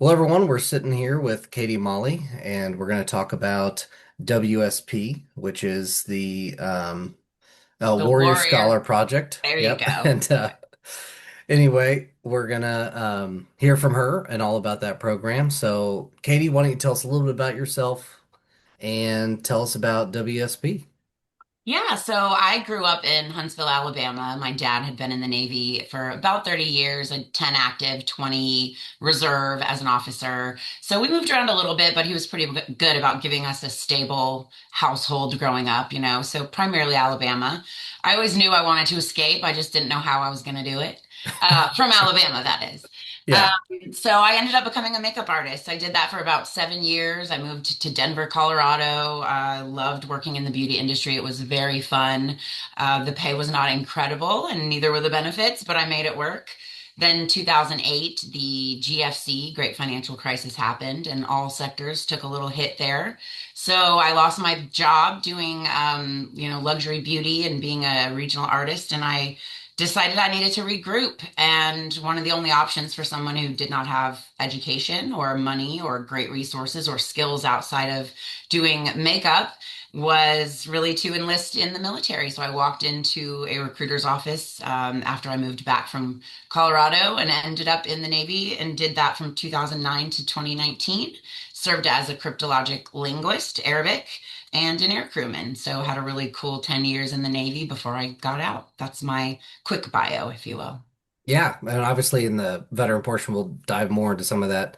Well, everyone, we're sitting here with Kaedy Molley, and we're going to talk about WSP, which is the The Warrior warrior. Scholar Project. There you Yep. go. And anyway, we're going to hear from her and all about that program. So, Katie, why don't you tell us a little bit about yourself and tell us about WSP? Yeah, so I grew up in Huntsville, Alabama. My dad had been in the Navy for about 30 years, like 10 active, 20 reserve as an officer. So we moved around a little bit, but he was pretty good about giving us a stable household growing up, So primarily Alabama. I always knew I wanted to escape. I just didn't know how I was going to do it. From Alabama, that is. Yeah. So I ended up becoming a makeup artist. I did that for about 7 years. I moved to Denver, Colorado. I loved working in the beauty industry. It was very fun. The pay was not incredible, and neither were the benefits, but I made it work. Then 2008, the GFC, Great Financial Crisis, happened, and all sectors took a little hit there. So I lost my job doing, luxury beauty and being a regional artist, and I decided I needed to regroup. And one of the only options for someone who did not have education or money or great resources or skills outside of doing makeup was really to enlist in the military. So I walked into a recruiter's office after I moved back from Colorado and ended up in the Navy and did that from 2009 to 2019. Served as a cryptologic linguist, Arabic, and an air crewman. So had a really cool 10 years in the Navy before I got out. That's my quick bio, if you will. Yeah. And obviously, in the veteran portion, we'll dive more into some of that.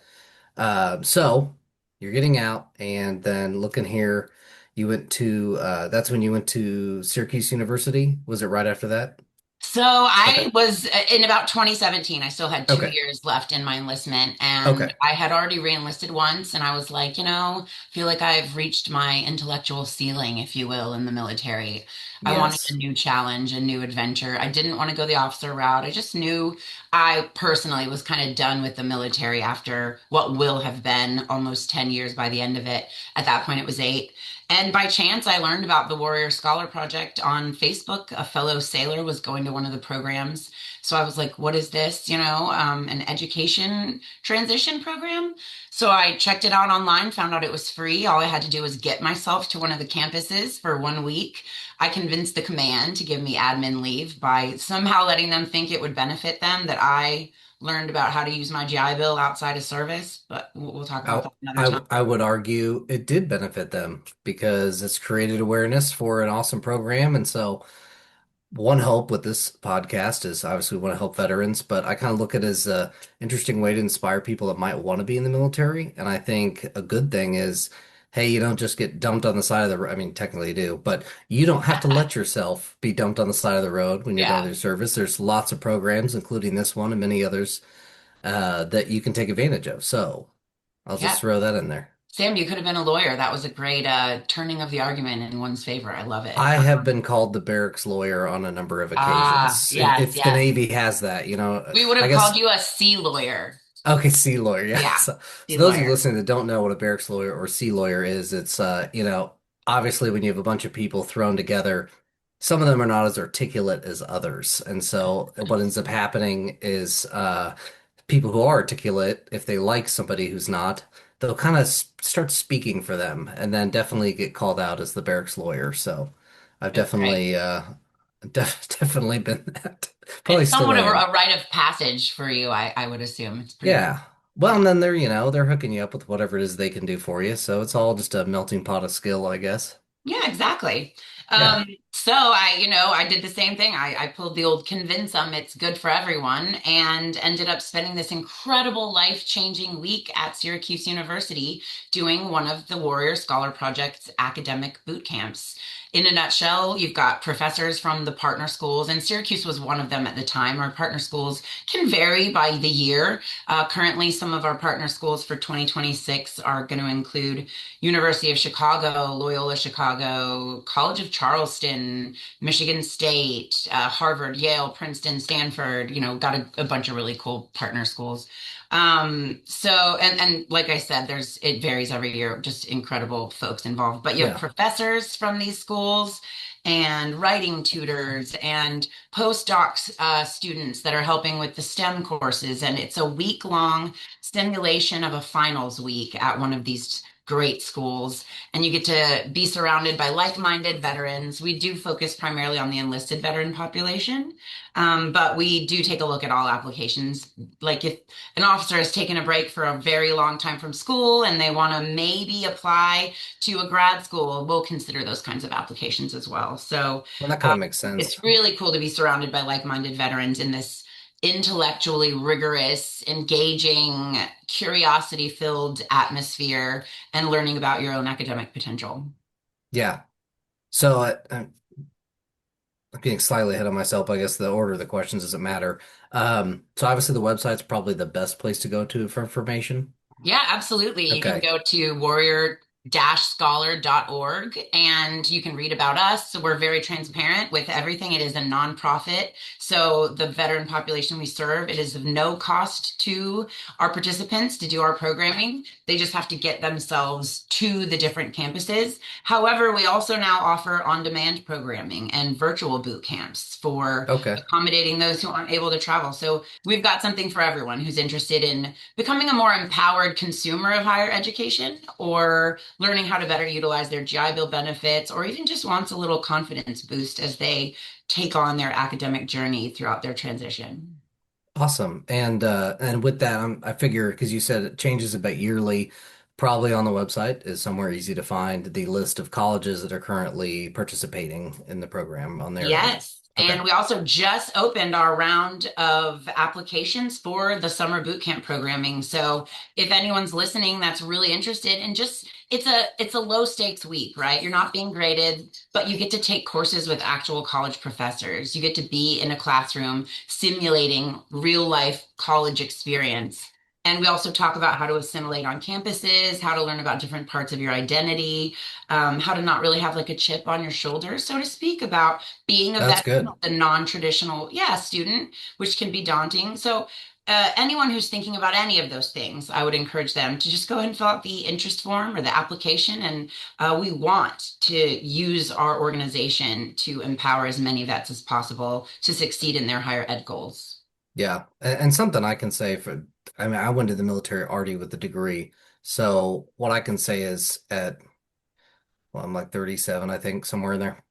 So you're getting out, and then looking here, you went to that's when you went to Syracuse University. Was it right after that? So Okay. I was in about 2017. I still had two Okay. years left in my enlistment, and Okay. I had already re-enlisted once. And I was like, feel like I've reached my intellectual ceiling, if you will, in the military. I wanted a Yes. new challenge, a new adventure. I didn't want to go the officer route. I just knew I personally was kind of done with the military after what will have been almost 10 years by the end of it. At that point, it was 8. And by chance, I learned about the Warrior Scholar Project on Facebook. A fellow sailor was going to one of the programs. So I was like, what is this? An education transition program. So I checked it out online, found out it was free. All I had to do was get myself to one of the campuses for 1 week. I convinced the command to give me admin leave by somehow letting them think it would benefit them that I learned about how to use my GI Bill outside of service, but we'll talk about I, that another I time. I would argue it did benefit them because it's created awareness for an awesome program. And so one hope with this podcast is obviously we want to help veterans, but I kind of look at it as a interesting way to inspire people that might want to be in the military. And I think a good thing is, hey, you don't just get dumped on the side of the road. I mean, technically you do, but you don't have to let yourself be dumped on the side of the road when you're done with Yeah. your service. There's lots of programs, including this one and many others, that you can take advantage of. So I'll just Yeah. throw that in there. Sam, you could have been a lawyer. That was a great turning of the argument in one's favor. I love it. I have been called the barracks lawyer on a number of Ah, occasions. If, yes, if the yes. Navy has that, We would I have called guess. you a sea lawyer. Okay, sea lawyer. Yeah. Yeah, sea So those of you lawyer. listening that don't know what a barracks lawyer or sea lawyer is, it's obviously when you have a bunch of people thrown together, some of them are not as articulate as others. And so what ends up happening is people who are articulate, if they like somebody who's not, they'll kind of start speaking for them and then definitely get called out as the barracks lawyer. So I've It's great. definitely definitely been that. Probably It's still somewhat of am. a rite of passage for you, I would assume. It's pretty cool. Yeah. Well, Yeah. and then they're hooking you up with whatever it is they can do for you. So it's all just a melting pot of skill, I guess. Yeah, exactly. Yeah. So I did the same thing. I pulled the old convince them it's good for everyone and ended up spending this incredible life-changing week at Syracuse University doing one of the Warrior Scholar Project's academic boot camps. In a nutshell, you've got professors from the partner schools, and Syracuse was one of them at the time. Our partner schools can vary by the year. Currently, some of our partner schools for 2026 are going to include University of Chicago, Loyola Chicago, College of Charleston, Michigan State, Harvard, Yale, Princeton, Stanford, got a bunch of really cool partner schools. And like I said, it varies every year, just incredible folks involved. But you have Yeah. professors from these schools and writing tutors and postdocs students that are helping with the STEM courses. And it's a week-long simulation of a finals week at one of these great schools. And you get to be surrounded by like-minded veterans. We do focus primarily on the enlisted veteran population, but we do take a look at all applications. Like if an officer has taken a break for a very long time from school and they want to maybe apply to a grad school, we'll consider those kinds of applications as well. So Well, that kind um, of makes sense. it's really cool to be surrounded by like-minded veterans in this intellectually rigorous, engaging, curiosity-filled atmosphere and learning about your own academic potential. Yeah. So I'm getting slightly ahead of myself. I guess the order of the questions doesn't matter. So obviously the website's probably the best place to go to for information. Yeah, absolutely. You can Okay. go to warrior-scholar.org and you can read about us. So we're very transparent with everything. It is a nonprofit. So the veteran population we serve, it is of no cost to our participants to do our programming. They just have to get themselves to the different campuses. However, we also now offer on-demand programming and virtual boot camps for Okay. accommodating those who aren't able to travel. So we've got something for everyone who's interested in becoming a more empowered consumer of higher education or learning how to better utilize their GI Bill benefits or even just wants a little confidence boost as they take on their academic journey throughout their transition. Awesome. And with that, I figure because you said it changes about yearly, probably on the website is somewhere easy to find the list of colleges that are currently participating in the program on their end. Yes. Okay. And we also just opened our round of applications for the summer boot camp programming. So if anyone's listening that's really interested in just it's a low stakes week, right? You're not being graded, but you get to take courses with actual college professors. You get to be in a classroom simulating real life college experience. And we also talk about how to assimilate on campuses, how to learn about different parts of your identity, how to not really have like a chip on your shoulder, so to speak, about being a That's veteran, good. the non-traditional, yeah, student, which can be daunting. So anyone who's thinking about any of those things, I would encourage them to just go ahead and fill out the interest form or the application. And we want to use our organization to empower as many vets as possible to succeed in their higher ed goals. Yeah. And something I can say for, I mean, I went to the military already with a degree. So what I can say is well, I'm like 37, I think, somewhere in there.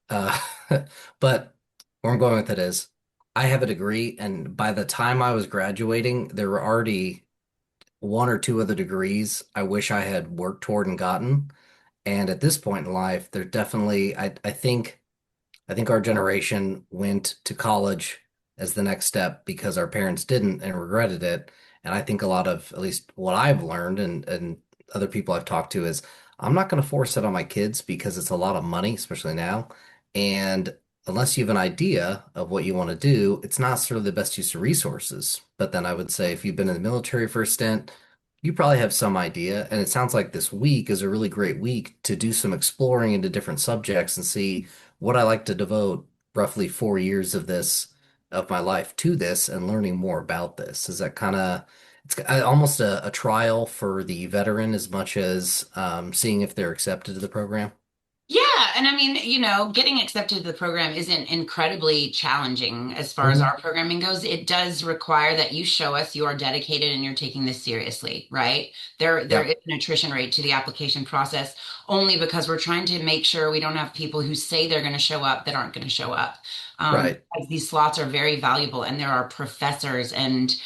But where I'm going with it is I have a degree, and by the time I was graduating, there were already one or two other degrees I wish I had worked toward and gotten. And at this point in life, there definitely, I think our generation went to college as the next step because our parents didn't and regretted it. And I think a lot of, at least what I've learned and other people I've talked to is I'm not going to force it on my kids because it's a lot of money, especially now. And unless you have an idea of what you want to do, it's not sort of the best use of resources. But then I would say if you've been in the military for a stint, you probably have some idea. And it sounds like this week is a really great week to do some exploring into different subjects and see would I like to devote roughly 4 years of my life to this and learning more about this? Is that kind of it's almost a trial for the veteran as much as seeing if they're accepted to the program? Yeah, and I mean, getting accepted to the program isn't incredibly challenging as far as Hmm. our programming goes. It does require that you show us you are dedicated and you're taking this seriously, right? There Yeah, is an attrition rate to the application process only because we're trying to make sure we don't have people who say they're going to show up that aren't going to show up. right. Because these slots are very valuable, and there are professors and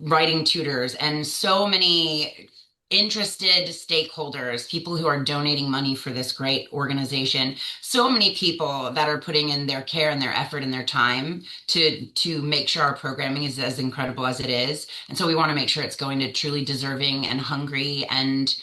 writing tutors and so many interested stakeholders, people who are donating money for this great organization, so many people that are putting in their care and their effort and their time to make sure our programming is as incredible as it is. And so we want to make sure it's going to truly deserving and hungry and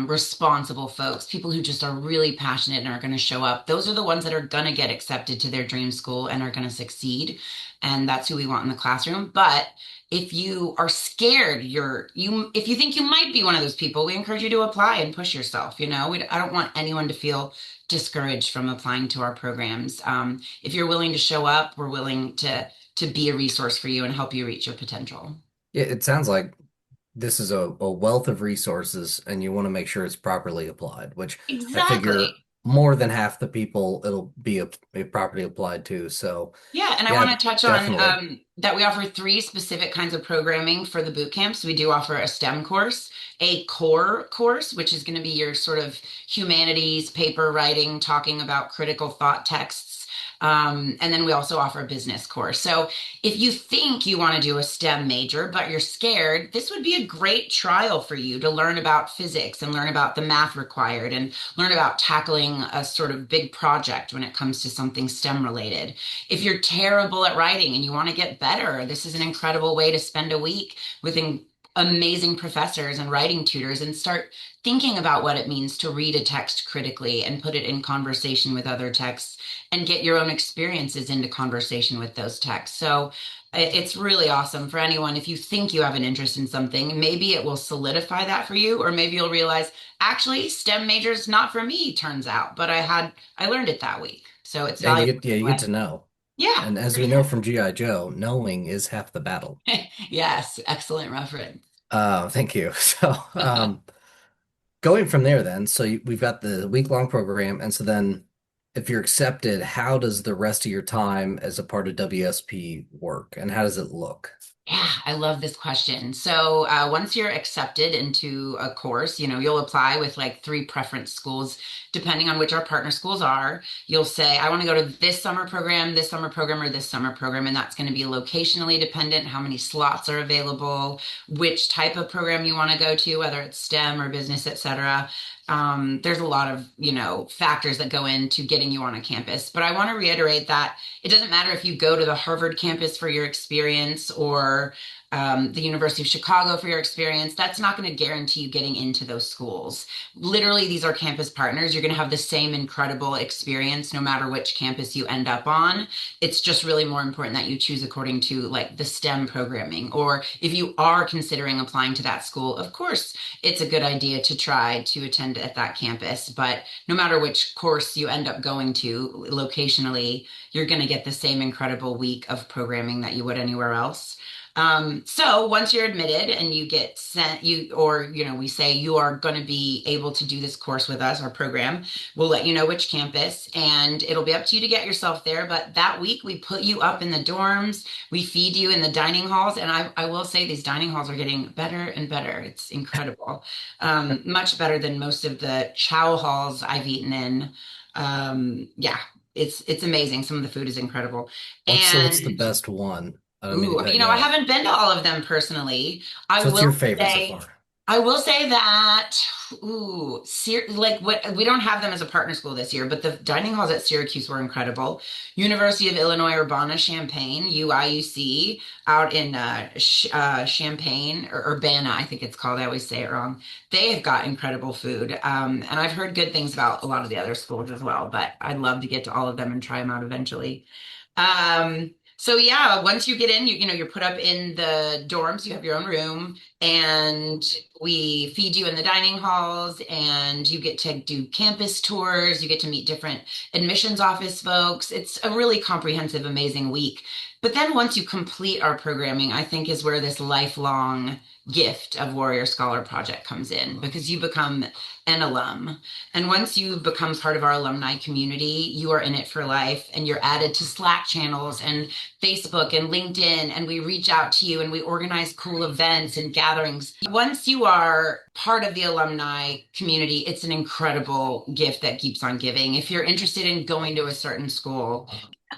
responsible folks, people who just are really passionate and are going to show up. Those are the ones that are going to get accepted to their dream school and are going to succeed. And that's who we want in the classroom. But if you are scared, if you think you might be one of those people, we encourage you to apply and push yourself. I don't want anyone to feel discouraged from applying to our programs. If you're willing to show up, we're willing to be a resource for you and help you reach your potential. Yeah, it sounds like this is a wealth of resources and you want to make sure it's properly applied, which I figure Exactly. more than half the people it'll be properly applied to. So Yeah, and I yeah, want to touch on definitely. that we offer three specific kinds of programming for the boot camps. We do offer a STEM course, a core course, which is going to be your sort of humanities, paper writing, talking about critical thought texts. And then we also offer a business course. So if you think you want to do a STEM major, but you're scared, this would be a great trial for you to learn about physics and learn about the math required and learn about tackling a sort of big project when it comes to something STEM related. If you're terrible at writing and you want to get better, this is an incredible way to spend a week with amazing professors and writing tutors and start thinking about what it means to read a text critically and put it in conversation with other texts and get your own experiences into conversation with those texts. So it's really awesome for anyone. If you think you have an interest in something, maybe it will solidify that for you, or maybe you'll realize, actually, STEM major's not for me, turns out, but I learned it that week. So it's Yeah, valuable. you get to know. Yeah, And as for we know sure. from G.I. Joe, knowing is half the battle. Yes, excellent reference. Thank you. So, going from there then, so we've got the week-long program, and so then if you're accepted, how does the rest of your time as a part of WSP work, and how does it look? Yeah, I love this question. So once you're accepted into a course, you'll apply with like three preference schools, depending on which our partner schools are. You'll say, I want to go to this summer program, or this summer program, and that's going to be locationally dependent, how many slots are available, which type of program you want to go to, whether it's STEM or business, et cetera. There's a lot of, factors that go into getting you on a campus. But I want to reiterate that it doesn't matter if you go to the Harvard campus for your experience or the University of Chicago for your experience. That's not going to guarantee you getting into those schools. Literally, these are campus partners. You're going to have the same incredible experience no matter which campus you end up on. It's just really more important that you choose according to like the STEM programming. Or if you are considering applying to that school, of course, it's a good idea to try to attend at that campus. But no matter which course you end up going to locationally, you're going to get the same incredible week of programming that you would anywhere else. So once you're admitted and you get sent, we say you are going to be able to do this course with us, our program, we'll let you know which campus and it'll be up to you to get yourself there. But that week we put you up in the dorms, we feed you in the dining halls. And I will say these dining halls are getting better and better. It's incredible. Much better than most of the chow halls I've eaten in. Yeah, it's amazing. Some of the food is incredible. What's the And best one? I don't mean to ooh, cut you I off. haven't been to all of them personally. I So what's will your favorite so say, far? I will say that, like what we don't have them as a partner school this year, but the dining halls at Syracuse were incredible. University of Illinois Urbana-Champaign, UIUC, out in Champaign or Urbana, I think it's called. I always say it wrong. They have got incredible food, and I've heard good things about a lot of the other schools as well. But I'd love to get to all of them and try them out eventually. So yeah, once you get in, you're put up in the dorms, you have your own room, and we feed you in the dining halls, and you get to do campus tours, you get to meet different admissions office folks. It's a really comprehensive, amazing week. But then once you complete our programming, I think is where this lifelong gift of Warrior Scholar Project comes in because you become an alum. And once you become part of our alumni community, you are in it for life and you're added to Slack channels and Facebook and LinkedIn. And we reach out to you and we organize cool events and gatherings. Once you are part of the alumni community, it's an incredible gift that keeps on giving. If you're interested in going to a certain school,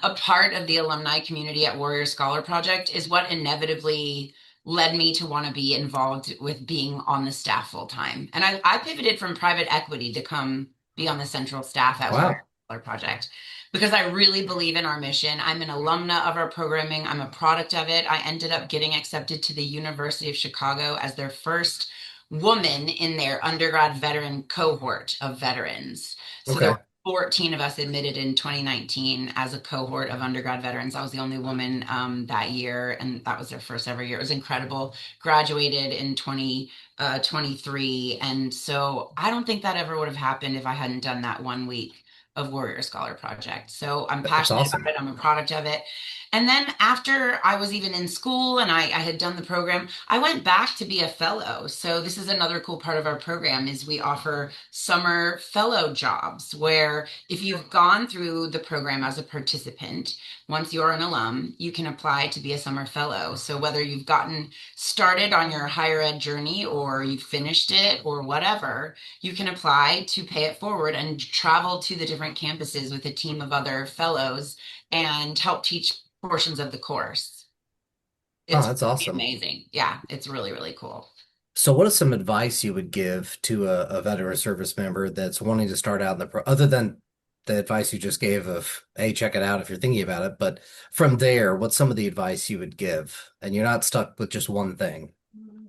a part of the alumni community at Warrior Scholar Project is what inevitably led me to want to be involved with being on the staff full time. And I pivoted from private equity to come be on the central staff at Warrior Wow. Scholar Project because I really believe in our mission. I'm an alumna of our programming, I'm a product of it. I ended up getting accepted to the University of Chicago as their first woman in their undergrad veteran cohort of veterans. So there Okay. were 14 of us admitted in 2019 as a cohort of undergrad veterans. I was the only woman that year, and that was their first ever year. It was incredible. Graduated in 2023, and so I don't think that ever would have happened if I hadn't done that one week of Warrior Scholar Project. So I'm That's passionate about awesome. it. I'm a product of it. And then after I was even in school and I had done the program, I went back to be a fellow. So this is another cool part of our program is we offer summer fellow jobs where if you've gone through the program as a participant, once you're an alum, you can apply to be a summer fellow. So whether you've gotten started on your higher ed journey or you've finished it or whatever, you can apply to pay it forward and travel to the different campuses with a team of other fellows and help teach portions of the course. Oh, It's that's pretty awesome. amazing. Yeah, it's really, really cool. So, what is some advice you would give to a veteran service member that's wanting to start out in the pro, other than the advice you just gave of, hey, check it out if you're thinking about it, but from there, what's some of the advice you would give? And you're not stuck with just one thing.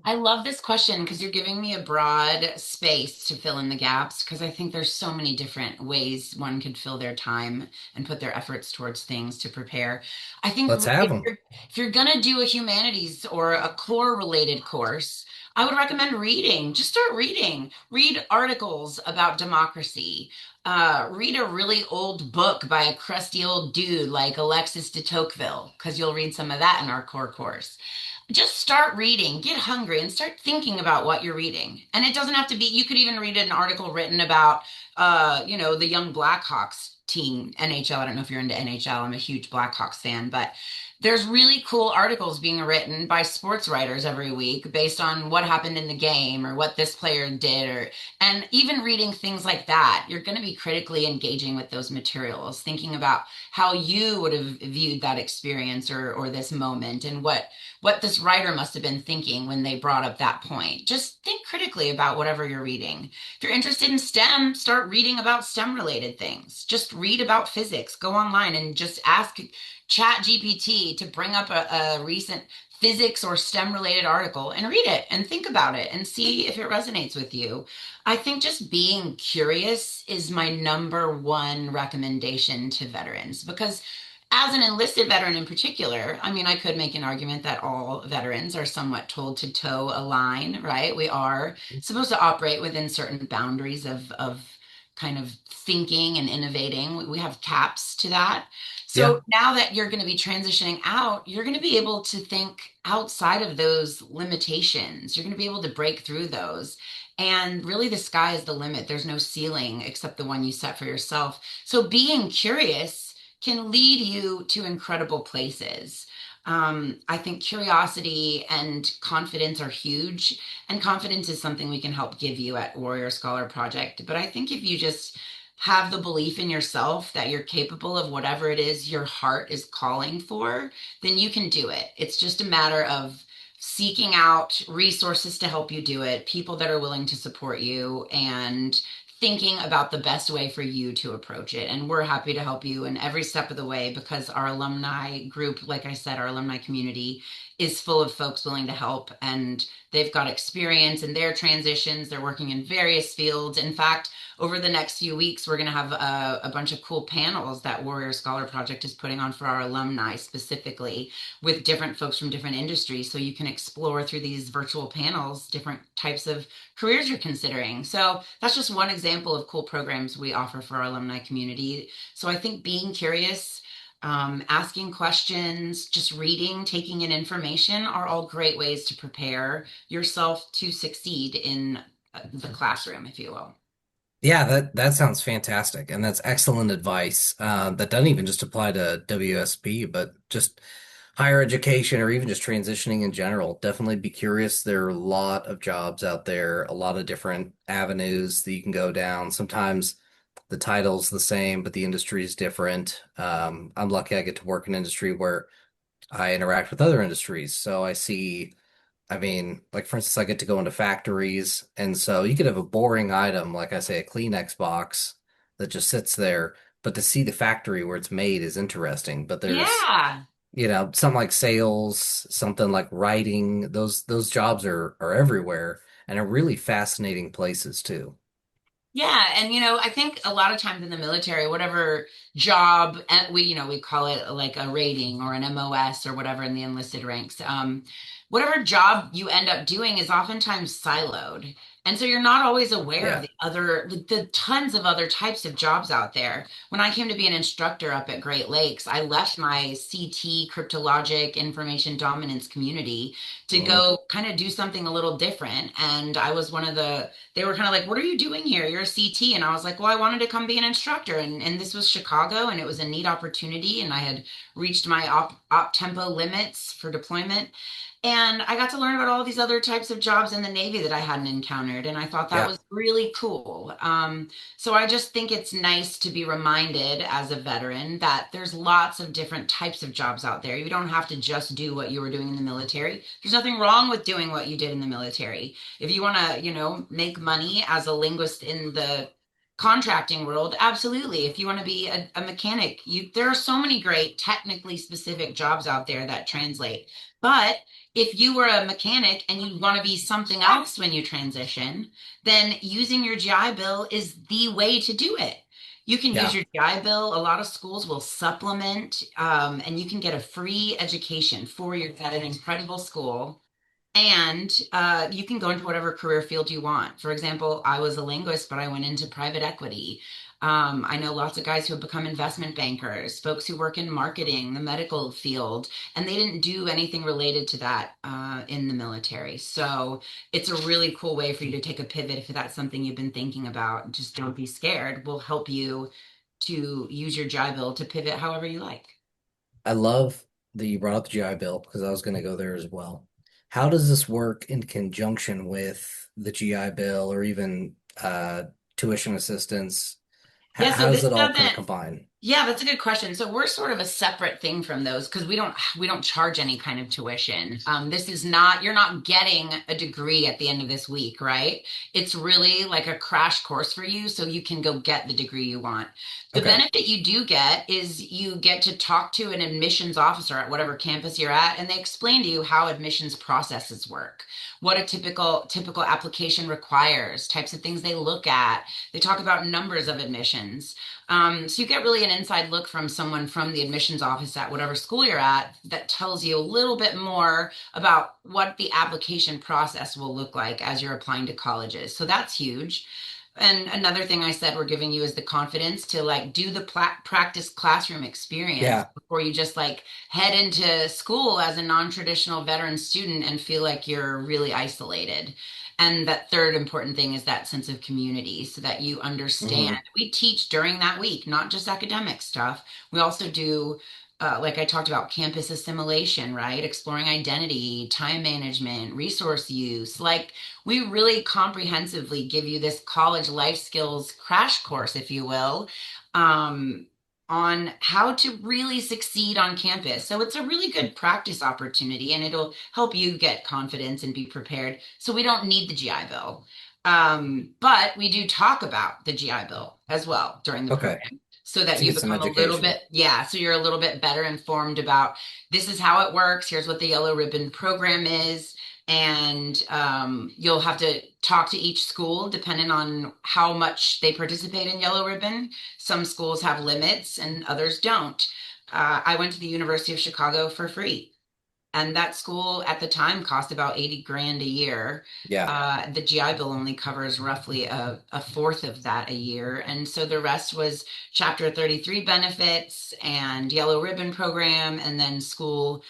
I love this question because you're giving me a broad space to fill in the gaps because I think there's so many different ways one could fill their time and put their efforts towards things to prepare. I think Let's have them. if you're gonna do a humanities or a core related course, I would recommend reading. Just start reading. Read articles about democracy. Read a really old book by a crusty old dude like Alexis de Tocqueville because you'll read some of that in our core course. Just start reading, get hungry, and start thinking about what you're reading. And it doesn't have to be, you could even read an article written about, the young Blackhawks team, NHL. I don't know if you're into NHL. I'm a huge Blackhawks fan, but there's really cool articles being written by sports writers every week based on what happened in the game or what this player did, and even reading things like that, you're going to be critically engaging with those materials, thinking about how you would have viewed that experience or this moment and what this writer must have been thinking when they brought up that point. Just think critically about whatever you're reading. If you're interested in STEM, start reading about STEM related things. Just read about physics. Go online and just ask Chat GPT to bring up a recent physics or STEM related article and read it and think about it and see if it resonates with you. I think just being curious is my number one recommendation to veterans because as an enlisted veteran in particular, I mean, I could make an argument that all veterans are somewhat told to toe a line, right? We are supposed to operate within certain boundaries of kind of thinking and innovating. We have caps to that. Yeah. So now that you're going to be transitioning out, you're going to be able to think outside of those limitations. You're going to be able to break through those. And really, the sky is the limit. There's no ceiling except the one you set for yourself. So being curious can lead you to incredible places. I think curiosity and confidence are huge, and confidence is something we can help give you at Warrior Scholar Project. But I think if you just have the belief in yourself that you're capable of whatever it is your heart is calling for, then you can do it. It's just a matter of seeking out resources to help you do it, people that are willing to support you, and thinking about the best way for you to approach it. And we're happy to help you in every step of the way because our alumni group, like I said, our alumni community is full of folks willing to help and they've got experience in their transitions. They're working in various fields. In fact, over the next few weeks, we're going to have a bunch of cool panels that Warrior Scholar Project is putting on for our alumni specifically with different folks from different industries. So you can explore through these virtual panels different types of careers you're considering. So that's just one example of cool programs we offer for our alumni community. So I think being curious, asking questions, just reading, taking in information are all great ways to prepare yourself to succeed in the classroom, if you will. Yeah, that sounds fantastic, and that's excellent advice. That doesn't even just apply to WSP, but just higher education or even just transitioning in general. Definitely be curious. There are a lot of jobs out there, a lot of different avenues that you can go down. Sometimes the title's the same, but the industry is different. I'm lucky I get to work in an industry where I interact with other industries, so I see. I mean, like for instance, I get to go into factories, and so you could have a boring item, like I say, a Kleenex box that just sits there, but to see the factory where it's made is interesting. But there's, Yeah. something like sales, something like writing, those jobs are everywhere and are really fascinating places too. Yeah, and I think a lot of times in the military, whatever job we call it like a rating or an MOS or whatever in the enlisted ranks. whatever job you end up doing is oftentimes siloed. And so you're not always aware of Yeah. the tons of other types of jobs out there. When I came to be an instructor up at Great Lakes, I left my CT, cryptologic information dominance community to Hmm. go kind of do something a little different. And I was one of they were kind of like, what are you doing here? You're a CT. And I was like, well, I wanted to come be an instructor. And this was Chicago and it was a neat opportunity. And I had reached my op tempo limits for deployment. And I got to learn about all these other types of jobs in the Navy that I hadn't encountered. And I thought that Yeah. was really cool. So I just think it's nice to be reminded as a veteran that there's lots of different types of jobs out there. You don't have to just do what you were doing in the military. There's nothing wrong with doing what you did in the military. If you want to, make money as a linguist in the contracting world, absolutely. If you want to be a mechanic, there are so many great technically specific jobs out there that translate. But if you were a mechanic and you want to be something else when you transition, then using your GI Bill is the way to do it. You can use Yeah. your GI Bill. A lot of schools will supplement, and you can get a free education for your at an incredible school. And you can go into whatever career field you want. For example, I was a linguist, but I went into private equity. I know lots of guys who have become investment bankers, folks who work in marketing, the medical field, and they didn't do anything related to that in the military. So it's a really cool way for you to take a pivot if that's something you've been thinking about. Just don't be scared. We'll help you to use your GI Bill to pivot however you like. I love that you brought up the GI Bill because I was going to go there as well. How does this work in conjunction with the GI Bill or even tuition assistance? Yeah, How so does this it all kind of doesn't. combine? Yeah, that's a good question. So we're sort of a separate thing from those because we don't charge any kind of tuition. This is not you're not getting a degree at the end of this week, right? It's really like a crash course for you so you can go get the degree you want. The Okay. benefit you do get is you get to talk to an admissions officer at whatever campus you're at, and they explain to you how admissions processes work, what a typical application requires, types of things they look at. They talk about numbers of admissions. So you get really an inside look from someone from the admissions office at whatever school you're at that tells you a little bit more about what the application process will look like as you're applying to colleges. So that's huge. And another thing I said we're giving you is the confidence to like do the practice classroom experience Yeah. before you just like head into school as a non-traditional veteran student and feel like you're really isolated. And that third important thing is that sense of community so that you understand. Hmm. We teach during that week, not just academic stuff. We also do, like I talked about, campus assimilation, right? Exploring identity, time management, resource use. Like we really comprehensively give you this college life skills crash course, if you will. Um, on how to really succeed on campus. So it's a really good practice opportunity and it'll help you get confidence and be prepared. So we don't need the GI Bill. But we do talk about the GI Bill as well during the Okay. program so that To you get some become a little education. bit, yeah, so you're a little bit better informed about this is how it works. Here's what the Yellow Ribbon program is. And you'll have to talk to each school depending on how much they participate in Yellow Ribbon. Some schools have limits and others don't. I went to the University of Chicago for free. And that school at the time cost about 80 grand a year. Yeah. The GI Bill only covers roughly a fourth of that a year. And so the rest was Chapter 33 benefits and Yellow Ribbon program and then school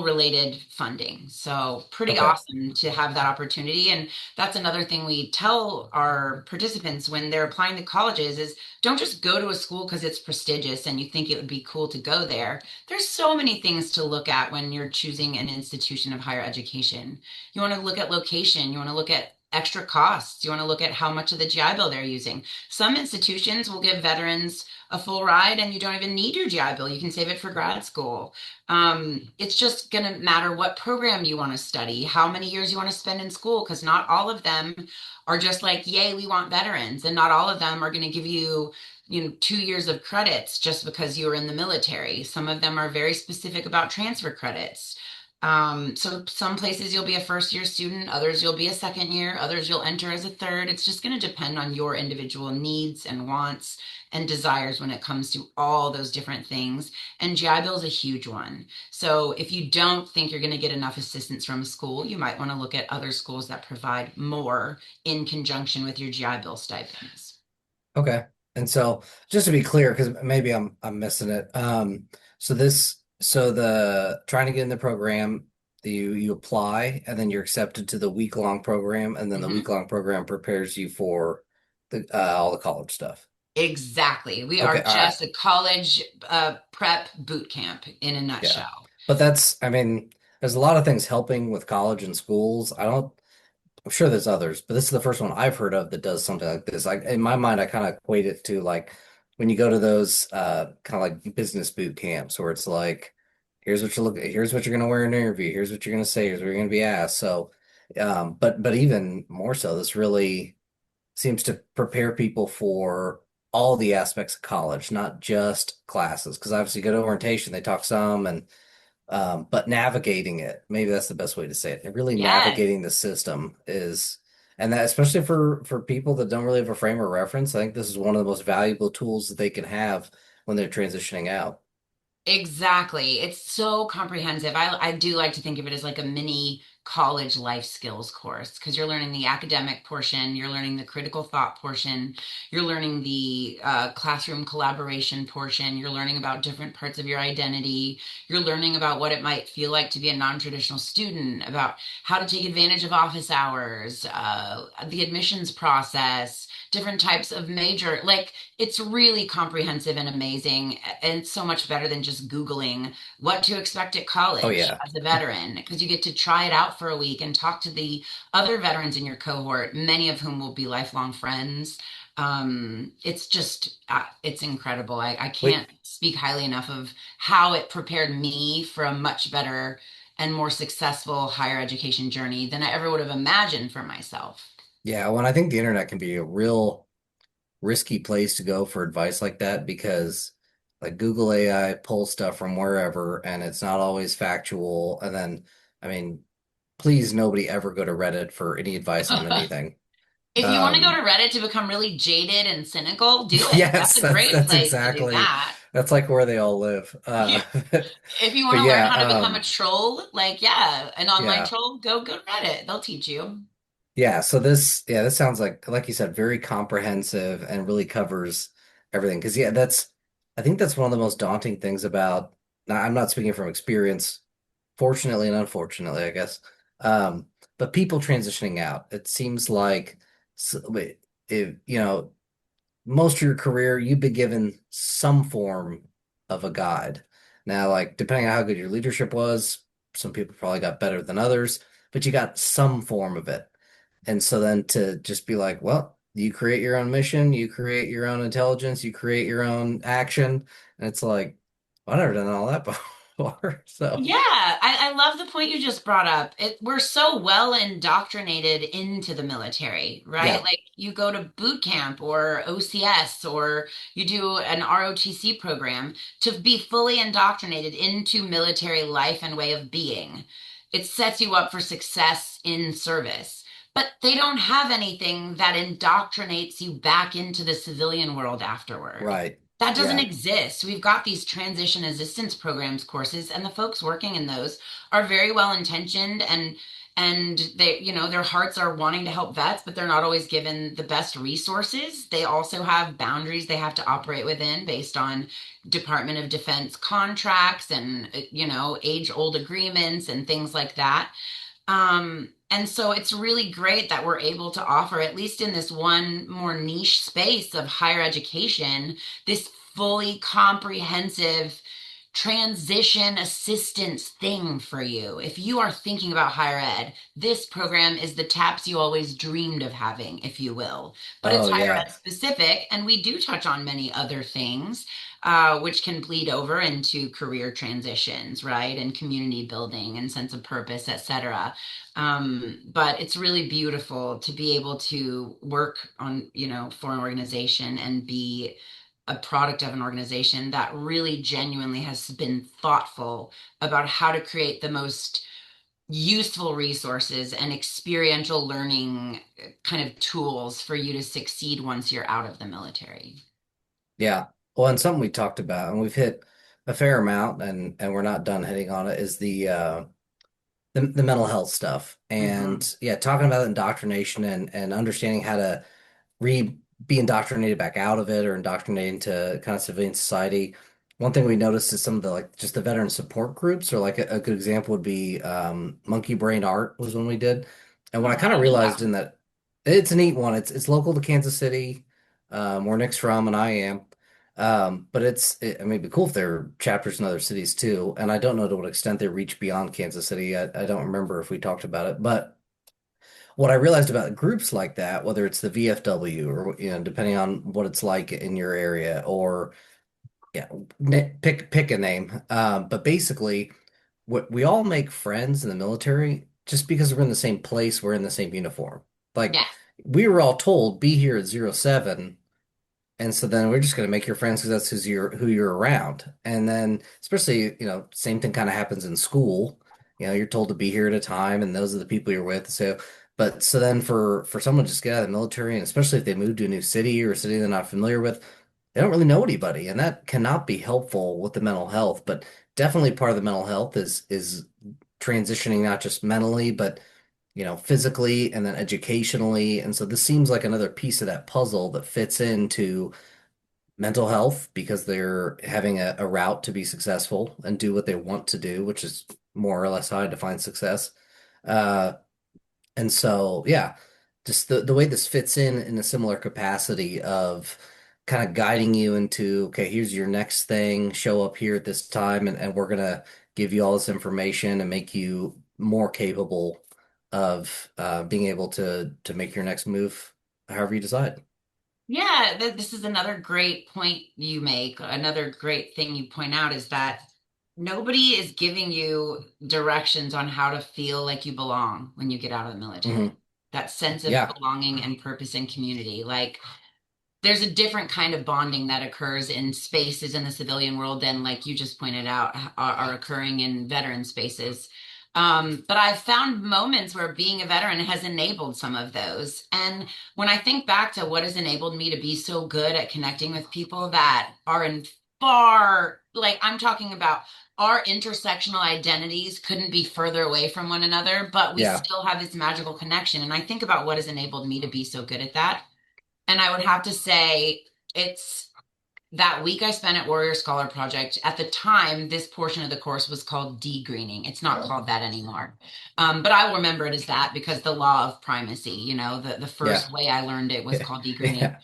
related funding. So pretty Okay. awesome to have that opportunity. And that's another thing we tell our participants when they're applying to colleges is don't just go to a school because it's prestigious and you think it would be cool to go there. There's so many things to look at when you're choosing an institution of higher education. You want to look at location, you want to look at extra costs, you want to look at how much of the GI Bill they're using. Some institutions will give veterans a full ride and you don't even need your GI Bill. You can save it for grad school. It's just going to matter what program you want to study, how many years you want to spend in school, because not all of them are just like, yay, we want veterans. And not all of them are going to give you 2 years of credits just because you were in the military. Some of them are very specific about transfer credits. So some places you'll be a first year student, others you'll be a second year, others you'll enter as a third. It's just going to depend on your individual needs and wants and desires when it comes to all those different things. And GI Bill is a huge one. So if you don't think you're going to get enough assistance from a school, you might want to look at other schools that provide more in conjunction with your GI Bill stipends. Okay. And so just to be clear, because maybe I'm missing it. So the trying to get in the program, you apply and then you're accepted to the week-long program, and then the Mhm. week-long program prepares you for the all the college stuff. Exactly. We Okay, are all right. just a college prep boot camp in a Yeah. nutshell. But I mean, there's a lot of things helping with college and schools. I'm sure there's others, but this is the first one I've heard of that does something like this. Like in my mind, I kind of equate it to like when you go to those kind of like business boot camps where it's like, here's what you're gonna wear in an interview, here's what you're gonna say, here's what you're gonna be asked. So, but even more so, this really seems to prepare people for all the aspects of college, not just classes. Because obviously, you go to orientation, they talk some, and but navigating it, maybe that's the best way to say it. And really Yes. navigating the system is, and that especially for people that don't really have a frame of reference, I think this is one of the most valuable tools that they can have when they're transitioning out. Exactly. It's so comprehensive. I do like to think of it as like a mini college life skills course because you're learning the academic portion, you're learning the critical thought portion, you're learning the classroom collaboration portion, you're learning about different parts of your identity, you're learning about what it might feel like to be a non-traditional student, about how to take advantage of office hours, the admissions process, different types of major. Like it's really comprehensive and amazing, and so much better than just Googling what to expect at Oh college yeah. as a veteran, because you get to try it out for a week and talk to the other veterans in your cohort, many of whom will be lifelong friends. It's just, it's incredible. I can't Wait, speak highly enough of how it prepared me for a much better and more successful higher education journey than I ever would have imagined for myself. yeah, when I think the internet can be a real risky place to go for advice like that because like Google AI pulls stuff from wherever and it's not always factual. And then, I mean, please nobody ever go to Reddit for any advice on anything. If you want to go Um, to Reddit to become really jaded and cynical, do it. That's yes, a great that's place to do exactly that. that's like where they all live. If you want But to learn yeah, how to become a troll, like, yeah, an online yeah. troll, go to Reddit. They'll teach you. Yeah, this sounds like you said, very comprehensive and really covers everything. Because yeah, I think that's one of the most daunting things about. Now, I'm not speaking from experience, fortunately and unfortunately, I guess. Um, but people transitioning out, it seems like, if you know, most of your career, you've been given some form of a guide. Now, like depending on how good your leadership was, some people probably got better than others, but you got some form of it. And so then to just be like, well, you create your own mission, you create your own intelligence, you create your own action. And it's like, well, I've never done all that before. So, Yeah, I love the point you just brought up. We're so well indoctrinated into the military, right? yeah, Like you go to boot camp or OCS or you do an ROTC program to be fully indoctrinated into military life and way of being. It sets you up for success in service. But they don't have anything that indoctrinates you back into the civilian world afterward. right. That doesn't Yeah. exist. We've got these transition assistance programs courses, and the folks working in those are very well intentioned and they, their hearts are wanting to help vets, but they're not always given the best resources. They also have boundaries they have to operate within based on Department of Defense contracts and, age-old agreements and things like that. And so it's really great that we're able to offer, at least in this one more niche space of higher education, this fully comprehensive transition assistance thing for you. If you are thinking about higher ed, this program is the TAPS you always dreamed of having, if you will. But it's Oh, higher yeah. ed specific, and we do touch on many other things, which can bleed over into career transitions, right? And community building and sense of purpose, etc. But it's really beautiful to be able to work on, for an organization and be a product of an organization that really genuinely has been thoughtful about how to create the most useful resources and experiential learning kind of tools for you to succeed once you're out of the military. Yeah. Well, and something we talked about, and we've hit a fair amount, and we're not done hitting on it, is the mental health stuff. Hmm. And yeah, talking about indoctrination and understanding how to re be indoctrinated back out of it or indoctrinated into kind of civilian society. One thing we noticed is some of the like just the veteran support groups, or like a good example would be Monkey Brain Art was one we did. And what I Oh, kind I of love that realized one. in that it's a neat one. It's local to Kansas City, where Nick's from and I am. But I mean, it'd be cool if there were chapters in other cities too. And I don't know to what extent they reach beyond Kansas City. I don't remember if we talked about it, but what I realized about groups like that, whether it's the VFW or depending on what it's like in your area, or yeah, pick a name. But basically, what we all make friends in the military just because we're in the same place, we're in the same uniform. Like Yes. we were all told, be here at 07. And so then we're just going to make your friends because that's who you're around. And then especially, same thing kind of happens in school. You're told to be here at a time and those are the people you're with. So, but so then for someone to just get out of the military, and especially if they move to a new city or a city they're not familiar with, they don't really know anybody. And that cannot be helpful with the mental health. But definitely part of the mental health is transitioning not just mentally, but physically and then educationally. And so this seems like another piece of that puzzle that fits into mental health because they're having a route to be successful and do what they want to do, which is more or less how I define success. Uh, and so, yeah, just the way this fits in a similar capacity of kind of guiding you into, okay, here's your next thing, show up here at this time, and we're gonna give you all this information and make you more capable of being able to make your next move however you decide. Yeah, this is another great point you make. Another great thing you point out is that nobody is giving you directions on how to feel like you belong when you get out of the military. Hmm. That sense of Yeah, belonging and purpose and community. Like there's a different kind of bonding that occurs in spaces in the civilian world than, like you just pointed out, are occurring in veteran spaces. But I've found moments where being a veteran has enabled some of those. And when I think back to what has enabled me to be so good at connecting with people that are in far, like I'm talking about our intersectional identities couldn't be further away from one another, but we yeah, still have this magical connection. And I think about what has enabled me to be so good at that. And I would have to say it's that week I spent at Warrior Scholar Project. At the time, this portion of the course was called de-greening. It's not called that anymore. But I will remember it as that because the law of primacy, the yeah, first way I learned it was called de-greening. yeah,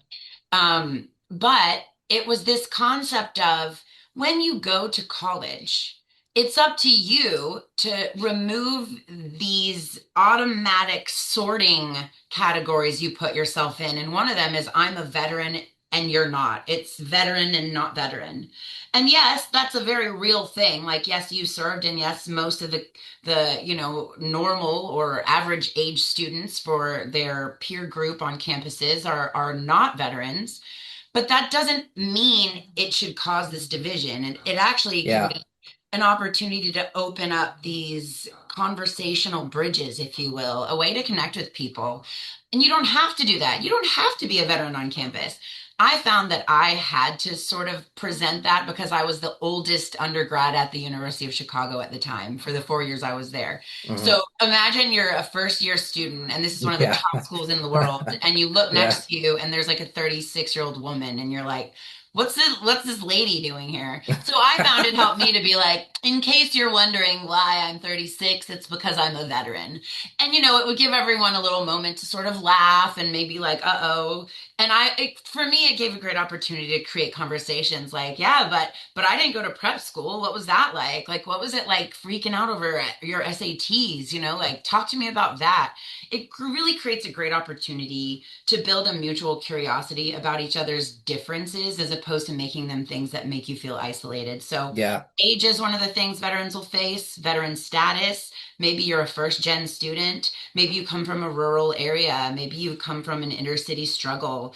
But it was this concept of when you go to college, it's up to you to remove these automatic sorting categories you put yourself in. And one of them is I'm a veteran and you're not. It's veteran and not veteran. And yes, that's a very real thing. Like, yes, you served, and yes, most of the normal or average age students for their peer group on campuses are not veterans. But that doesn't mean it should cause this division. And it actually can yeah, be an opportunity to open up these conversational bridges, if you will, a way to connect with people. And you don't have to do that. You don't have to be a veteran on campus. I found that I had to sort of present that because I was the oldest undergrad at the University of Chicago at the time for the 4 years I was there. hmm So imagine you're a first year student, and this is one of the yeah, top schools in the world, and you look yeah, next to you, and there's like a 36-year-old woman, and you're like, what's this lady doing here? So I found it helped me to be like, in case you're wondering why I'm 36, it's because I'm a veteran. And it would give everyone a little moment to sort of laugh and maybe like, uh-oh. And for me, it gave a great opportunity to create conversations like, yeah, but I didn't go to prep school. What was that like? Like, what was it like freaking out over your SATs? Like talk to me about that. It really creates a great opportunity to build a mutual curiosity about each other's differences as opposed to making them things that make you feel isolated. So Yeah. age is one of the things veterans will face, veteran status. Maybe you're a first gen student. Maybe you come from a rural area. Maybe you come from an inner city struggle.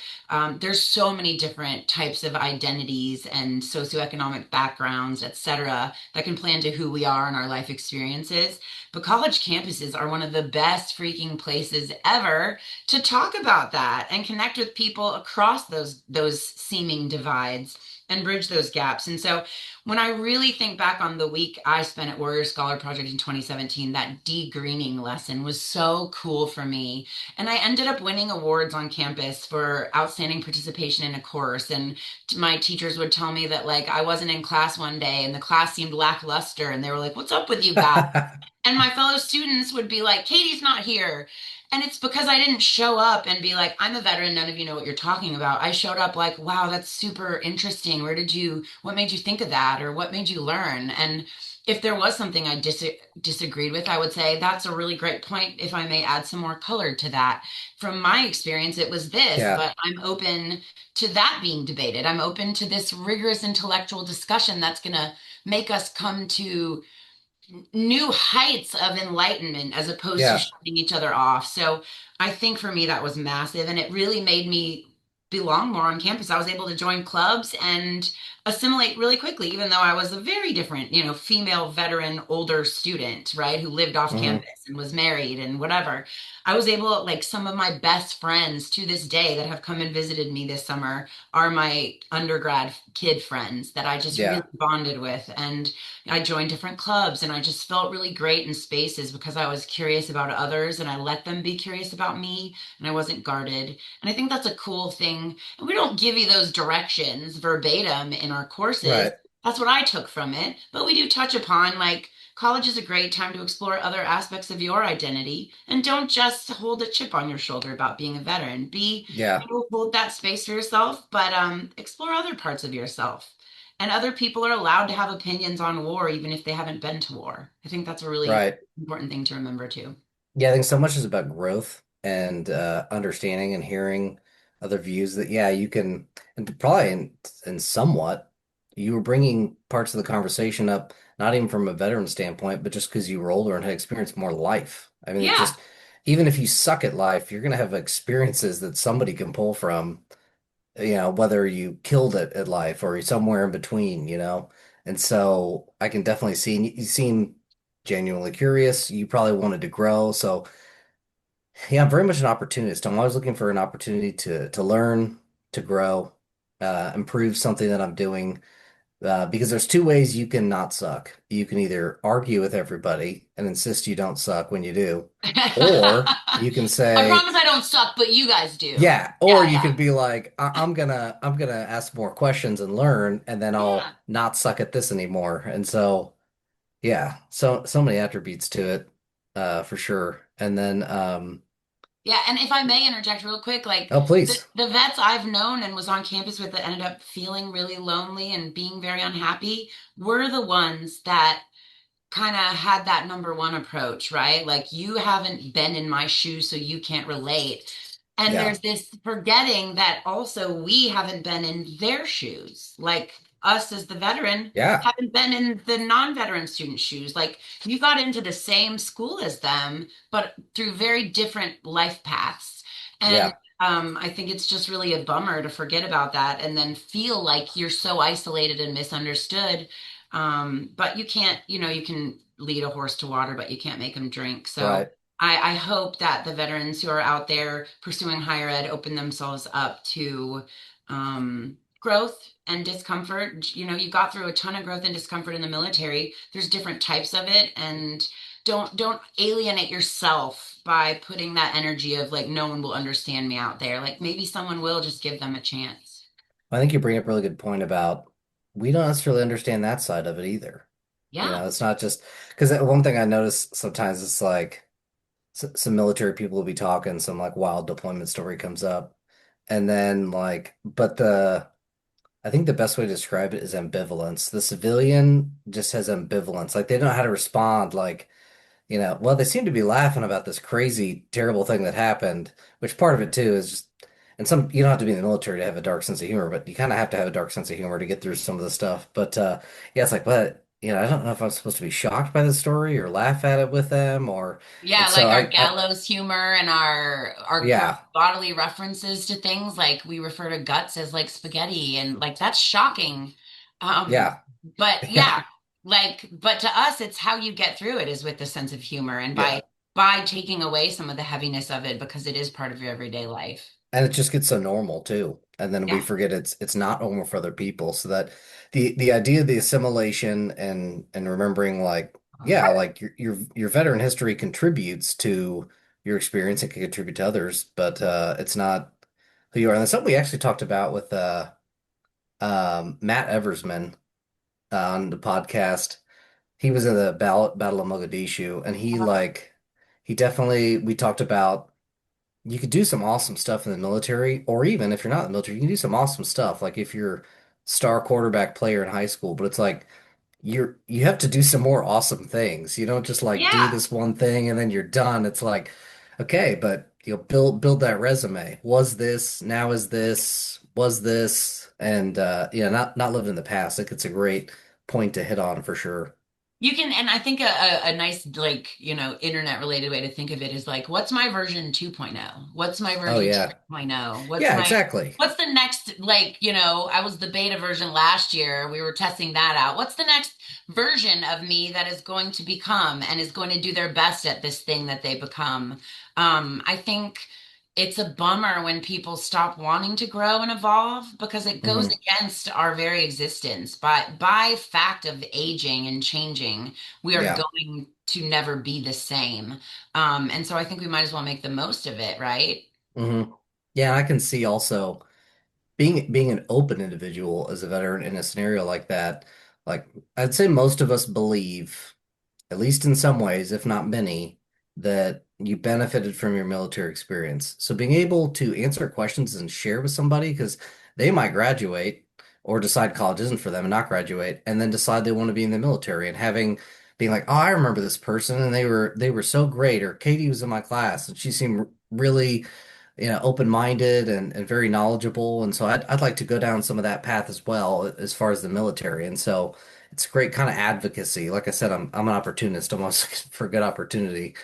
There's so many different types of identities and socioeconomic backgrounds, et cetera, that can play into who we are and our life experiences. But college campuses are one of the best freaking places ever to talk about that and connect with people across those seeming divides and bridge those gaps. And so when I really think back on the week I spent at Warrior Scholar Project in 2017, that de-greening lesson was so cool for me. And I ended up winning awards on campus for outstanding participation in a course. And my teachers would tell me that like I wasn't in class one day and the class seemed lackluster and they were like, "What's up with you guys?" And my fellow students would be like, "Katie's not here." And it's because I didn't show up and be like, "I'm a veteran, none of you know what you're talking about." I showed up like, "Wow, that's super interesting. What made you think of that? Or what made you learn?" And if there was something I disagreed with, I would say, "That's a really great point. If I may add some more color to that. From my experience, it was this, Yeah. but I'm open to that being debated. I'm open to this rigorous intellectual discussion that's going to make us come to new heights of enlightenment as opposed to Yeah. shutting each other off." So I think for me that was massive and it really made me belong more on campus. I was able to join clubs and assimilate really quickly, even though I was a very different, female veteran, older student, right, who lived off Hmm. campus and was married and whatever. I was able, like, some of my best friends to this day that have come and visited me this summer are my undergrad kid friends that I just really Yeah. bonded with. And I joined different clubs and I just felt really great in spaces because I was curious about others and I let them be curious about me and I wasn't guarded. And I think that's a cool thing. And we don't give you those directions verbatim in our courses. Right. That's what I took from it. But we do touch upon like college is a great time to explore other aspects of your identity and don't just hold a chip on your shoulder about being a veteran. Yeah. Hold that space for yourself, but explore other parts of yourself. And other people are allowed to have opinions on war, even if they haven't been to war. I think that's a really Right. important thing to remember too. Yeah, I think so much is about growth and understanding and hearing other views that, yeah, you can, and probably in somewhat, you were bringing parts of the conversation up, not even from a veteran standpoint, but just because you were older and had experienced more life. I mean, it Yeah. just, even if you suck at life, you're going to have experiences that somebody can pull from, whether you killed it at life or somewhere in between. And so I can definitely see, and you seem genuinely curious. You probably wanted to grow. So, yeah, I'm very much an opportunist. I'm always looking for an opportunity to learn, to grow, improve something that I'm doing. Because there's two ways you can not suck. You can either argue with everybody and insist you don't suck when you do, or you can I say, promise I don't suck, but you guys do. yeah, or Yeah, you yeah. could be like, I'm gonna ask more questions and learn, and then I'll Yeah. not suck at this anymore. And so, yeah, so many attributes to it, for sure. And then, Yeah, and if I may interject real quick, like oh, the, please, the vets I've known and was on campus with that ended up feeling really lonely and being very unhappy were the ones that kind of had that number one approach, right? Like you haven't been in my shoes, so you can't relate. And yeah, there's this forgetting that also we haven't been in their shoes. Like us as the veteran yeah, haven't been in the non-veteran student shoes. Like you got into the same school as them, but through very different life paths. And yeah, I think it's just really a bummer to forget about that and then feel like you're so isolated and misunderstood, but you can't, you can lead a horse to water, but you can't make him drink. So right. I hope that the veterans who are out there pursuing higher ed open themselves up to growth and discomfort. You got through a ton of growth and discomfort in the military. There's different types of it, and don't alienate yourself by putting that energy of like no one will understand me out there. Like maybe someone will, just give them a chance. I think you bring up a really good point about we don't necessarily understand that side of it either. Yeah. It's not just because one thing I notice sometimes it's like some military people will be talking, some like wild deployment story comes up, and then like, but I think the best way to describe it is ambivalence. The civilian just has ambivalence. Like they don't know how to respond. Like, well, they seem to be laughing about this crazy, terrible thing that happened, which part of it too is just and some you don't have to be in the military to have a dark sense of humor, but you kind of have to have a dark sense of humor to get through some of the stuff. But yeah, it's like, but I don't know if I'm supposed to be shocked by the story or laugh at it with them, or and Yeah, so like our I gallows humor and our gross yeah, bodily references to things, like we refer to guts as like spaghetti, and like that's shocking. Um, yeah, but yeah, yeah, but to us, it's how you get through it is with the sense of humor and yeah. by taking away some of the heaviness of it because it is part of your everyday life. And it just gets so normal too. And then we Yeah. forget it's not normal for other people. So that the idea of the assimilation and remembering like, yeah, like your veteran history contributes to your experience. It can contribute to others, but it's not who you are. And that's something we actually talked about with Matt Eversman on the podcast. He was in the Battle of Mogadishu, and he definitely we talked about you could do some awesome stuff in the military, or even if you're not in the military, you can do some awesome stuff. Like if you're star quarterback player in high school, but it's like you have to do some more awesome things. You don't just like do Yeah. this one thing and then you're done. It's like, okay, but build that resume. Was this, now is this, was this, and yeah, not living in the past. Like it's a great point to hit on for sure. You can, and I think a nice, like, internet related way to think of it is like, what's my version 2.0? What's my Oh version yeah. 3.0? Yeah, exactly. What's the next, like, I was the beta version last year. We were testing that out. What's the next version of me that is going to become and is going to do their best at this thing that they become? I think it's a bummer when people stop wanting to grow and evolve because it goes Hmm. against our very existence. But by fact of aging and changing, we are Yeah. going to never be the same. And so I think we might as well make the most of it, right? Hmm. Yeah, I can see also being an open individual as a veteran in a scenario like that, like I'd say most of us believe, at least in some ways, if not many, that you benefited from your military experience. So being able to answer questions and share with somebody, because they might graduate or decide college isn't for them and not graduate, and then decide they want to be in the military and having being like, oh, I remember this person and they were so great, or Katie was in my class and she seemed really open-minded and very knowledgeable. And so I'd like to go down some of that path as well as far as the military. And so it's great kind of advocacy. Like I said, I'm an opportunist, almost for a good opportunity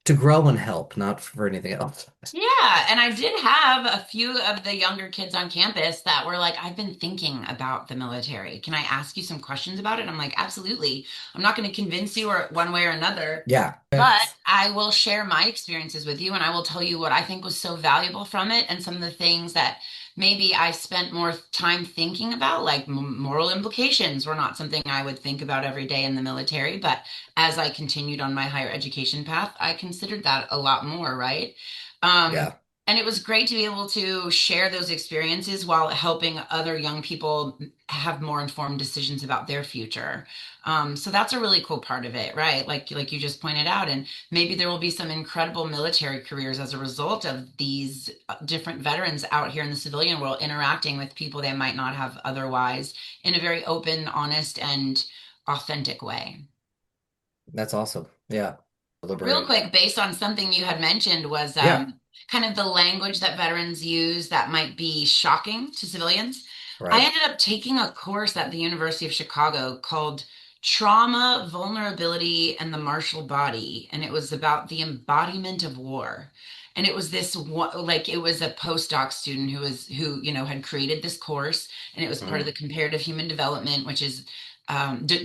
to grow and help, not for anything else. Yeah, and I did have a few of the younger kids on campus that were like, I've been thinking about the military. Can I ask you some questions about it? I'm like, absolutely. I'm not going to convince you or one way or another, Yeah. but I will share my experiences with you and I will tell you what I think was so valuable from it and some of the things that maybe I spent more time thinking about, like moral implications were not something I would think about every day in the military, but as I continued on my higher education path, I considered that a lot more, right? Um, Yeah. and it was great to be able to share those experiences while helping other young people have more informed decisions about their future. So that's a really cool part of it, right? Like you just pointed out, and maybe there will be some incredible military careers as a result of these different veterans out here in the civilian world interacting with people they might not have otherwise in a very open, honest, and authentic way. That's awesome. Yeah. Real Liberating. quick, based on something you had mentioned, was Yeah. kind of the language that veterans use that might be shocking to civilians. I Right. ended up taking a course at the University of Chicago called Trauma, Vulnerability, and the Martial Body, and it was about the embodiment of war. And it was this one, like it was a postdoc student who had created this course, and it was part of Hmm. the comparative human development, which is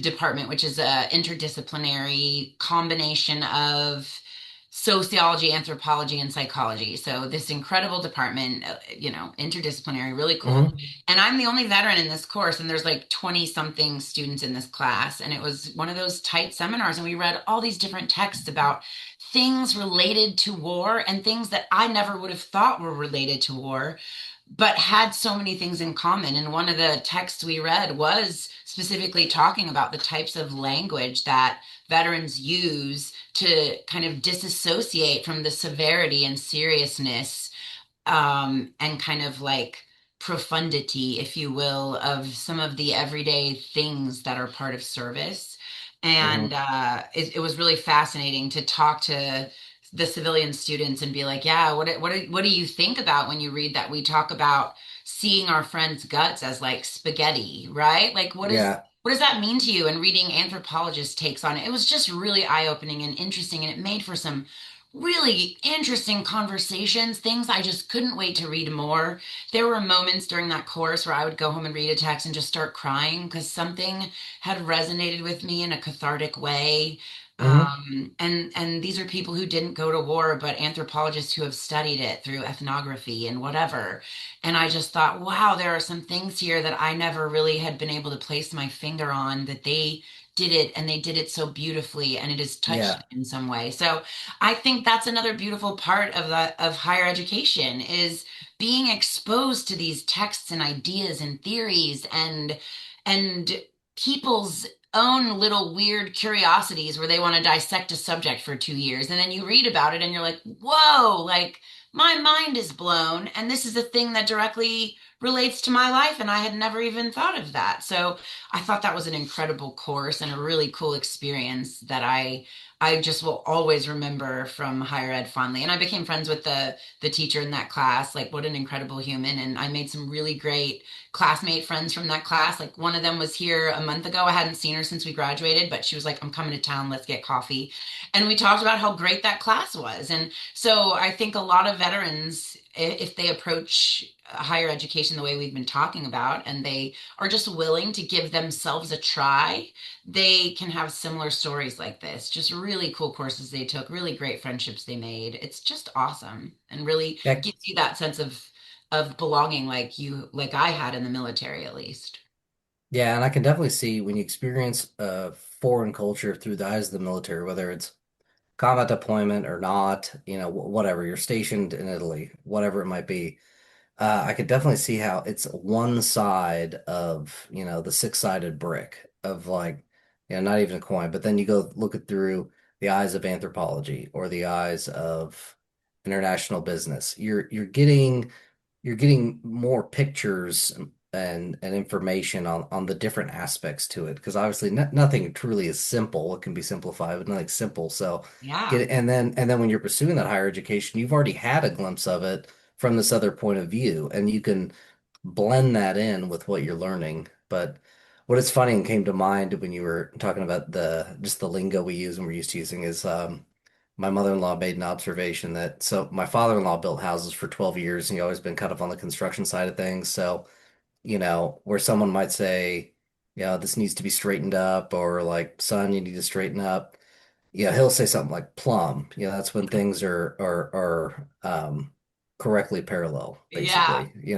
department, which is a interdisciplinary combination of sociology, anthropology, and psychology. So this incredible department, interdisciplinary, really cool. Hmm. And I'm the only veteran in this course, and there's like 20 something students in this class. And it was one of those tight seminars, and we read all these different texts about things related to war and things that I never would have thought were related to war but had so many things in common. And one of the texts we read was specifically talking about the types of language that veterans use to kind of disassociate from the severity and seriousness and kind of like profundity, if you will, of some of the everyday things that are part of service. And Hmm. it was really fascinating to talk to the civilian students and be like, yeah, what do you think about when you read that we talk about seeing our friends' guts as like spaghetti, right? Like, Yeah. what does that mean to you? And reading anthropologist takes on it. It was just really eye-opening and interesting, and it made for some really interesting conversations, things I just couldn't wait to read more. There were moments during that course where I would go home and read a text and just start crying because something had resonated with me in a cathartic way. Hmm. And these are people who didn't go to war, but anthropologists who have studied it through ethnography and whatever. And I just thought, wow, there are some things here that I never really had been able to place my finger on that they did it and they did it so beautifully and it has touched Yeah. in some way. So I think that's another beautiful part of of higher education is being exposed to these texts and ideas and theories and people's own little weird curiosities where they want to dissect a subject for 2 years and then you read about it and you're like, whoa, like my mind is blown and this is a thing that directly relates to my life and I had never even thought of that. So I thought that was an incredible course and a really cool experience that I just will always remember from higher ed fondly. And I became friends with the teacher in that class. Like what an incredible human. And I made some really great classmate friends from that class. Like one of them was here a month ago. I hadn't seen her since we graduated, but she was like, I'm coming to town, let's get coffee. And we talked about how great that class was. And so I think a lot of veterans, if they approach higher education the way we've been talking about, and they are just willing to give themselves a try, they can have similar stories like this. Just really cool courses they took, really great friendships they made. It's just awesome and really Yeah. gives you that sense of belonging like I had in the military at least. Yeah, and I can definitely see when you experience a foreign culture through the eyes of the military, whether it's combat deployment or not, whatever, you're stationed in Italy, whatever it might be. I could definitely see how it's one side of, the six-sided brick of like, not even a coin, but then you go look it through the eyes of anthropology or the eyes of international business. You're getting more pictures and information on the different aspects to it because obviously nothing truly is simple. It can be simplified, but nothing's simple. So get Yeah. it, and then when you're pursuing that higher education, you've already had a glimpse of it from this other point of view, and you can blend that in with what you're learning. But what is funny and came to mind when you were talking about the just the lingo we use and we're used to using is my mother-in-law made an observation that so my father-in-law built houses for 12 years and he always been kind of on the construction side of things. So, where someone might say, this needs to be straightened up or like, son, you need to straighten up. Yeah, he'll say something like plumb. That's when things are correctly parallel, Yeah. basically.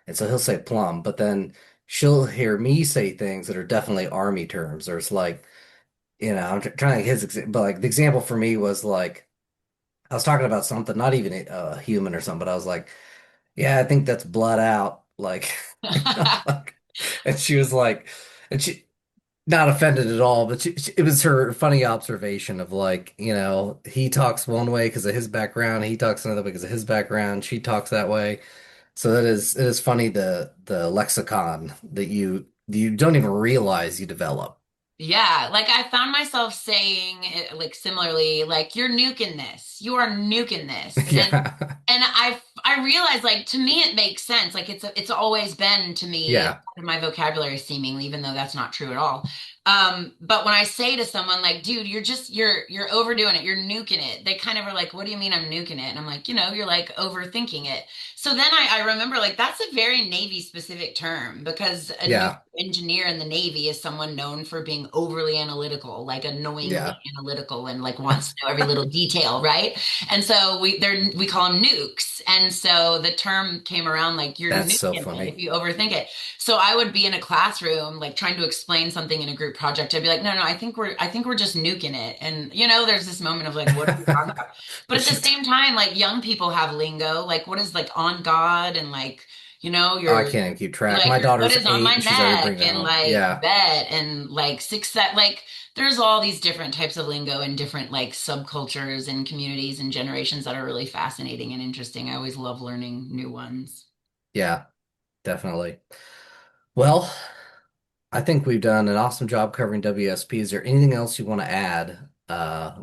And so he'll say plumb, but then she'll hear me say things that are definitely army terms. There's like, I'm trying to his example, but like the example for me was like I was talking about something, not even a human or something, but I was like, yeah, I think that's blood out. Like, like, and she was like, and she not offended at all, but it was her funny observation of like, he talks one way because of his background, he talks another way because of his background, she talks that way. So it is funny the lexicon that you don't even realize you develop. Yeah, like I found myself saying it, like similarly, like you're nuking this. You are nuking this. Yeah. And I realized like to me it makes sense. Like it's always been to me Yeah. part of my vocabulary seemingly, even though that's not true at all. But when I say to someone like, dude, you're overdoing it, you're nuking it, they kind of are like, what do you mean I'm nuking it? And I'm like, you're like overthinking it. So then I remember like that's a very Navy specific term because a nuke Yeah. engineer in the Navy is someone known for being overly analytical, like annoyingly Yeah. analytical and like wants to know every little detail, right? And so we call them nukes. And so the term came around like you're That's nuking so it funny. if you overthink it. So I would be in a classroom like trying to explain something in a group project. I'd be like, no, I think we're just nuking it. And there's this moment of like, what are we talking about? But at Which the is, same time, like young people have lingo, like what is like on God and like, I you're can't even keep track. like My your foot daughter's is on 8 my and she's already bringing neck it and home. like Yeah. bet and like six that like there's all these different types of lingo and different like subcultures and communities and generations that are really fascinating and interesting. I always love learning new ones. Yeah, definitely. Well, I think we've done an awesome job covering WSP. Is there anything else you want to add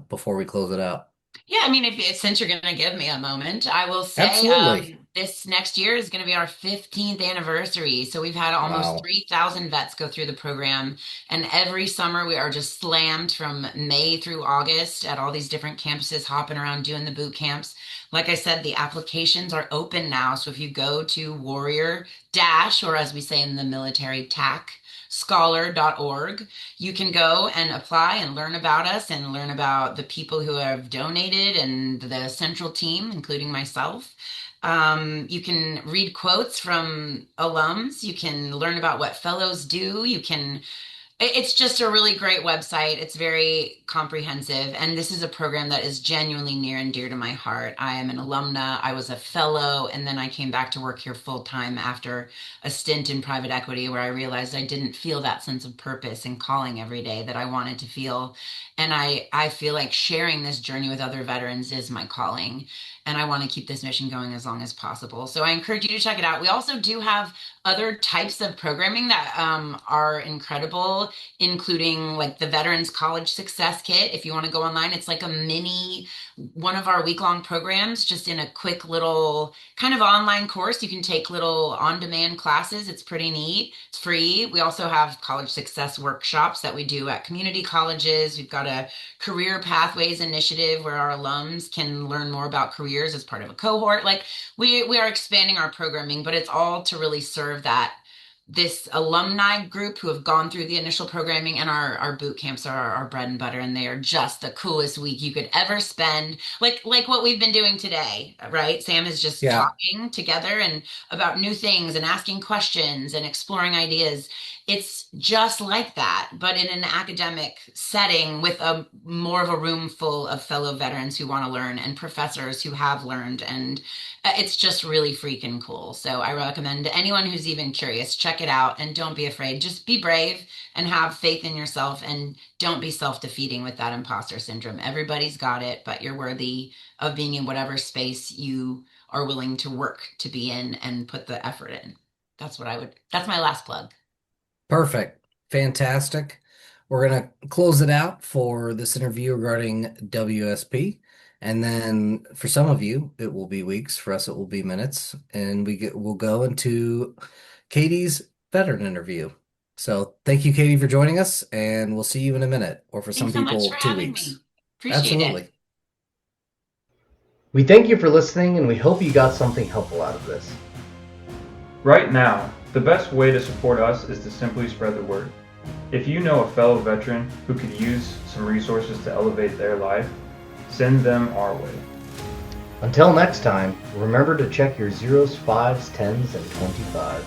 before we close it out? Yeah, I mean, since you're going to give me a moment, I will say Absolutely. this next year is going to be our 15th anniversary. So we've had almost Wow. 3,000 vets go through the program. And every summer we are just slammed from May through August at all these different campuses, hopping around doing the boot camps. Like I said, the applications are open now. So if you go to Warrior Dash, or as we say in the military, TAC, scholar.org, you can go and apply and learn about us and learn about the people who have donated and the central team, including myself. You can read quotes from alums. You can learn about what fellows do. It's just a really great website. It's very comprehensive. And this is a program that is genuinely near and dear to my heart. I am an alumna. I was a fellow, and then I came back to work here full time after a stint in private equity where I realized I didn't feel that sense of purpose and calling every day that I wanted to feel. And I feel like sharing this journey with other veterans is my calling. And I want to keep this mission going as long as possible. So I encourage you to check it out. We also do have other types of programming that are incredible, including like the Veterans College Success Kit. If you want to go online, it's like a mini one of our week-long programs, just in a quick little kind of online course. You can take little on-demand classes. It's pretty neat. It's free. We also have college success workshops that we do at community colleges. We've got a career pathways initiative where our alums can learn more about careers as part of a cohort. Like we are expanding our programming, but it's all to really serve that this alumni group who have gone through the initial programming, and our boot camps are our bread and butter, and they are just the coolest week you could ever spend, like what we've been doing today, right? Sam is just Yeah. talking together and about new things and asking questions and exploring ideas. It's just like that, but in an academic setting with a more of a room full of fellow veterans who want to learn and professors who have learned, and it's just really freaking cool. So I recommend to anyone who's even curious, check it out and don't be afraid. Just be brave and have faith in yourself, and don't be self-defeating with that imposter syndrome. Everybody's got it, but you're worthy of being in whatever space you are willing to work to be in and put the effort in. That's my last plug. Perfect. Fantastic. We're going to close it out for this interview regarding WSP. And then for some of you, it will be weeks. For us, it will be minutes. And we'll go into Katie's veteran interview. So thank you, Katie, for joining us. And we'll see you in a minute, or for some Thanks so much people, for two having weeks. me. Appreciate it. Absolutely. We thank you for listening, and we hope you got something helpful out of this. Right now, the best way to support us is to simply spread the word. If you know a fellow veteran who could use some resources to elevate their life, send them our way. Until next time, remember to check your zeros, fives, tens, and 25s.